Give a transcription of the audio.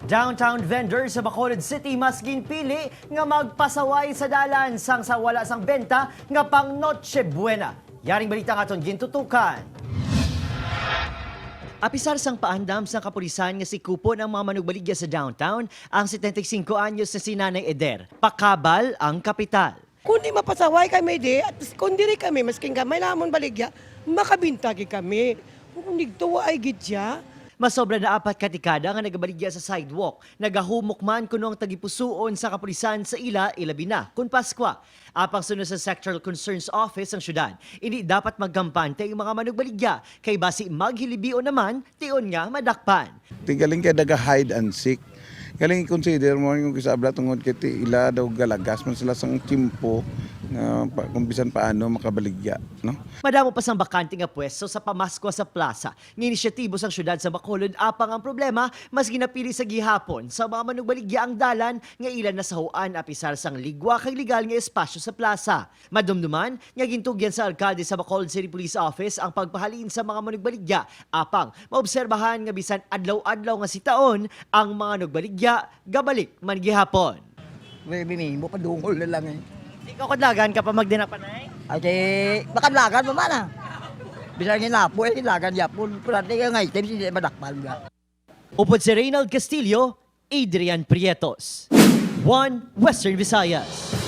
Downtown vendor sa Bacolod City mas ginpili nga magpasaway sa dalan sang sa wala sang benta nga pang Noche Buena. Yaring balita nga aton gintutukan. Apisar sang paandam sa kapulisan nga si Kupon ang mga manugbaligya sa downtown ang 75 anyos na si Nanay Eder. Pakabal ang kapital. Kundi mapasaway kami di, at kundi rin kami, masking gamay lamon baligya, makabintagi kami. Kung nigtuwa ay gitya. Masobra na 4 katikada nga nagabaligya sa sidewalk. Nagahumok man kuno ang tagipusuon sa kapulisan sa ilabi na kun Paskwa. Apang sunod sa Sectoral Concerns Office ang syudad. Ini dapat magkampante ang mga manugbaligya kay basi maghilibio naman tion nga madakpan. Tigaling kay daga hide and seek. Galing i-consider mo yung kisabla tungod kiti ila daw galagas man sila sang timpo nga kung bisan paano makabaligya, no? Madamo pa sang bakante nga pwesto sa pamaskwa sa plaza. Ng inisyatibo sang syudad sa Bacolod apang ang problema mas ginapili sa gihapon sa mga manugbaligya ang dalan nga ilan na sahuan apisar sang ligwa kay legal nga espasyo sa plaza. Madumduman nga gintugyan sa alkalde sa Bacolod City Police Office ang pagpahalin sa mga manugbaligya apang maobserbahan nga bisan adlaw-adlaw nga sitaon ang mga manugbaligya gabalik man gihapon. Bimi mo pa dungol na lang eh. Di ka kadlagan ka pa magdinapanay? Ay, baka lagan mo man ah. Bisa ginapo, lagan yapon. Pulante ka nga item, hindi madakpal nga. Upod si Reynald Castillo, Adrian Prietos. One Western Visayas.